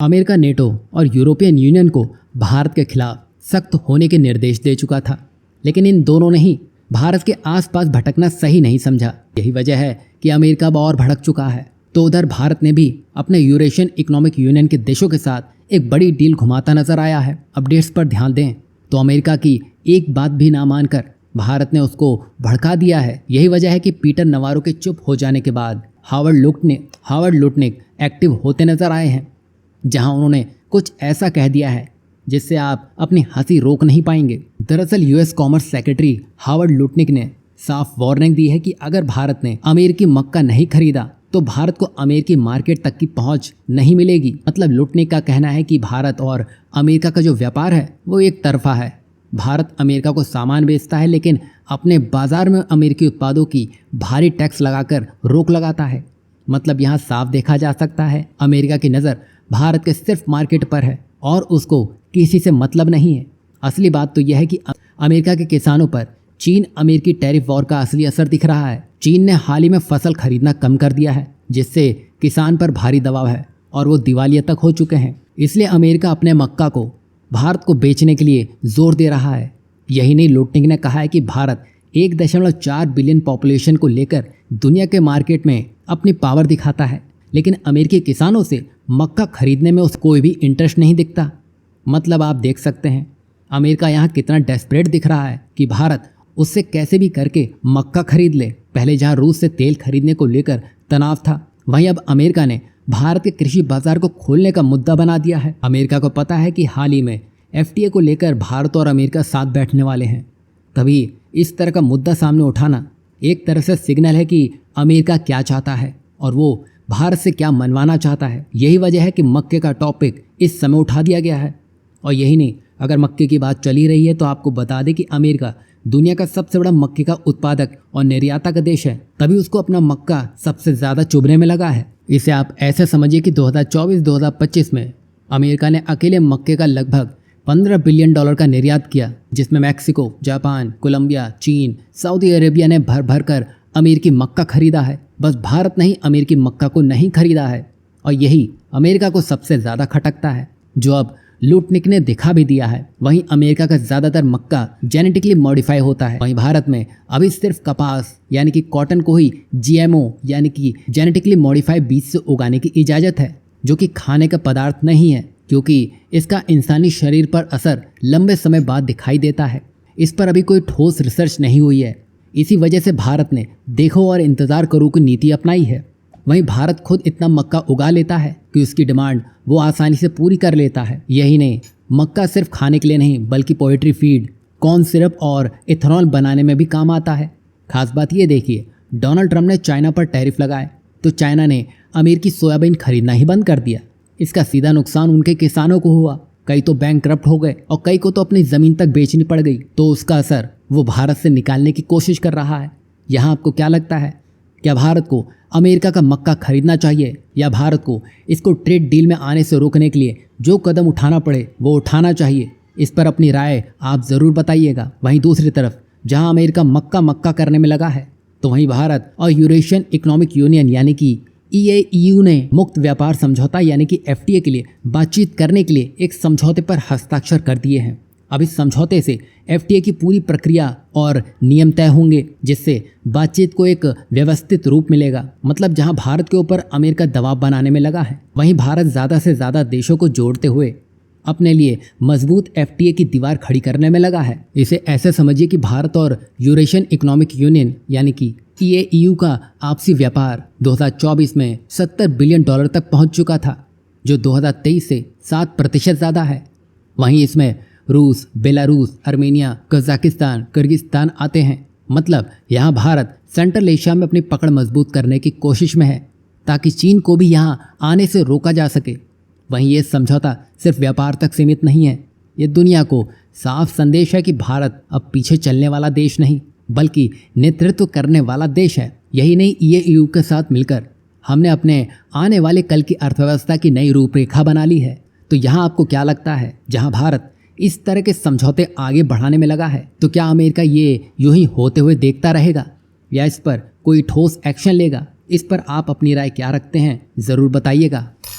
America NATO और European union को भारत के खिलाफ सख्त होने के निर्देश दे चुका था, लेकिन इन दोनों ने ही भारत के आसपास भटकना सही नहीं समझा। यही वजह है कि अमेरिका अब और भड़क चुका है। तो उधर भारत ने भी अपने यूरेशियन इकोनॉमिक यूनियन के देशों के साथ एक बड़ी डील घुमाता नजर आया है। अपडेट्स पर ध्यान दें तो अमेरिका की एक बात भी ना मानकर भारत ने उसको भड़का दिया है। यही वजह है कि पीटर नवारो के चुप हो जाने के बाद हावर्ड लुटनिक एक्टिव होते नजर आए हैं, जहां उन्होंने कुछ ऐसा कह दिया है जिससे आप अपनी हंसी रोक नहीं पाएंगे। दरअसल US commerce secretary Howard Lutnick ने साफ वार्निंग दी है कि अगर भारत ने अमेरिकी मक्का नहीं खरीदा तो भारत को अमेरिकी मार्केट तक की पहुंच नहीं मिलेगी। मतलब लुटनिक का कहना है कि भारत और अमेरिका का जो व्यापार है वो एक तरफा है। भारत अमेरिका को सामान बेचता है, लेकिन अपने बाजार में अमेरिकी उत्पादों की भारी टैक्स लगाकर रोक लगाता है। मतलब यहाँ साफ देखा जा सकता है अमेरिका की नज़र भारत के सिर्फ मार्केट पर है और उसको किसी से मतलब नहीं है। असली बात तो यह है कि अमेरिका के किसानों पर चीन अमेरिकी टैरिफ वॉर का असली असर दिख रहा है। चीन ने हाल ही में फसल खरीदना कम कर दिया है, जिससे किसान पर भारी दबाव है और वो दिवालिया तक हो चुके हैं। इसलिए अमेरिका अपने मक्का को भारत को बेचने के लिए जोर दे रहा है। यही नहीं, लुटनिक ने कहा है कि भारत 1.4 बिलियन पॉपुलेशन को लेकर दुनिया के मार्केट में अपनी पावर दिखाता है, लेकिन अमेरिकी किसानों से मक्का खरीदने में उसको कोई भी इंटरेस्ट नहीं दिखता। मतलब आप देख सकते हैं अमेरिका यहाँ कितना डेस्परेट दिख रहा है कि भारत उससे कैसे भी करके मक्का खरीद ले। पहले जहाँ रूस से तेल खरीदने को लेकर तनाव था, वहीं अब अमेरिका ने भारत के कृषि बाजार को खोलने का मुद्दा बना दिया है। अमेरिका को पता है कि हाल ही में एफटीए को लेकर भारत और अमेरिका साथ बैठने वाले हैं। तभी इस तरह का मुद्दा सामने उठाना एक तरह से सिग्नल है कि अमेरिका क्या चाहता है और वो भारत से क्या मनवाना चाहता है। यही वजह है कि मक्के का टॉपिक इस समय उठा दिया गया है। और यही नहीं, अगर मक्के की बात चली रही है तो आपको बता दें कि अमेरिका दुनिया का सबसे बड़ा मक्के का उत्पादक और निर्यातक का देश है, तभी उसको अपना मक्का सबसे ज़्यादा चुभने में लगा है। इसे आप ऐसे समझिए कि 2024-2025 में अमेरिका ने अकेले मक्के का लगभग $15 बिलियन का निर्यात किया, जिसमें मैक्सिको, जापान, कोलंबिया, चीन, सऊदी अरेबिया ने भर भर कर अमेरिकी मक्का खरीदा है। बस भारत नहीं अमेरिकी मक्का को नहीं खरीदा है, और यही अमेरिका को सबसे ज़्यादा खटकता है, जो अब लुटनिक ने दिखा भी दिया है। वहीं अमेरिका का ज़्यादातर मक्का जेनेटिकली मॉडिफाई होता है, वहीं भारत में अभी सिर्फ कपास यानी कि कॉटन को ही जीएमओ यानी कि जेनेटिकली मॉडिफाइड बीज से उगाने की इजाज़त है, जो कि खाने का पदार्थ नहीं है, क्योंकि इसका इंसानी शरीर पर असर लंबे समय बाद दिखाई देता है। इस पर अभी कोई ठोस रिसर्च नहीं हुई है। इसी वजह से भारत ने देखो और इंतज़ार करो की नीति अपनाई है। वहीं भारत खुद इतना मक्का उगा लेता है कि उसकी डिमांड वो आसानी से पूरी कर लेता है। यही नहीं, मक्का सिर्फ खाने के लिए नहीं बल्कि पोएट्री फीड, कॉर्न सिरप और इथेनॉल बनाने में भी काम आता है। खास बात ये देखिए, डोनाल्ड ट्रंप ने चाइना पर टैरिफ लगाए तो चाइना ने अमेरिकी सोयाबीन खरीदना ही बंद कर दिया। इसका सीधा नुकसान उनके किसानों को हुआ। कई तो बैंकक्रप्ट हो गए और कई को तो अपनी ज़मीन तक बेचनी पड़ गई। तो उसका असर वो भारत से निकालने की कोशिश कर रहा है। यहाँ आपको क्या लगता है, क्या भारत को अमेरिका का मक्का खरीदना चाहिए या भारत को इसको ट्रेड डील में आने से रोकने के लिए जो कदम उठाना पड़े वो उठाना चाहिए? इस पर अपनी राय आप ज़रूर बताइएगा। वहीं दूसरी तरफ जहां अमेरिका मक्का करने में लगा है, तो वहीं भारत और यूरेशियन इकोनॉमिक यूनियन यानी कि ईएईयू ने मुक्त व्यापार समझौता यानी कि एफटीए के लिए बातचीत करने के लिए एक समझौते पर हस्ताक्षर कर दिए हैं। अब इस समझौते से एफटीए की पूरी प्रक्रिया और नियम तय होंगे, जिससे बातचीत को एक व्यवस्थित रूप मिलेगा। मतलब जहां भारत के ऊपर अमेरिका दबाव बनाने में लगा है, वहीं भारत ज़्यादा से ज़्यादा देशों को जोड़ते हुए अपने लिए मजबूत एफटीए की दीवार खड़ी करने में लगा है। इसे ऐसे समझिए कि भारत और यूरेशियन इकोनॉमिक यूनियन यानी कि ईएईयू का आपसी व्यापार 2024 में $70 बिलियन तक पहुंच चुका था, जो 2023 से 7% ज़्यादा है। वहीं इसमें रूस, बेलारूस, आर्मेनिया, कजाकिस्तान, किर्गिस्तान आते हैं। मतलब यहाँ भारत सेंट्रल एशिया में अपनी पकड़ मजबूत करने की कोशिश में है, ताकि चीन को भी यहाँ आने से रोका जा सके। वहीं ये समझौता सिर्फ व्यापार तक सीमित नहीं है, ये दुनिया को साफ संदेश है कि भारत अब पीछे चलने वाला देश नहीं बल्कि नेतृत्व करने वाला देश है। यही नहीं, ईएईयू के साथ मिलकर हमने अपने आने वाले कल की अर्थव्यवस्था की नई रूपरेखा बना ली है। तो यहाँ आपको क्या लगता है, जहाँ भारत इस तरह के समझौते आगे बढ़ाने में लगा है, तो क्या अमेरिका ये यूं ही होते हुए देखता रहेगा या इस पर कोई ठोस एक्शन लेगा? इस पर आप अपनी राय क्या रखते हैं, ज़रूर बताइएगा।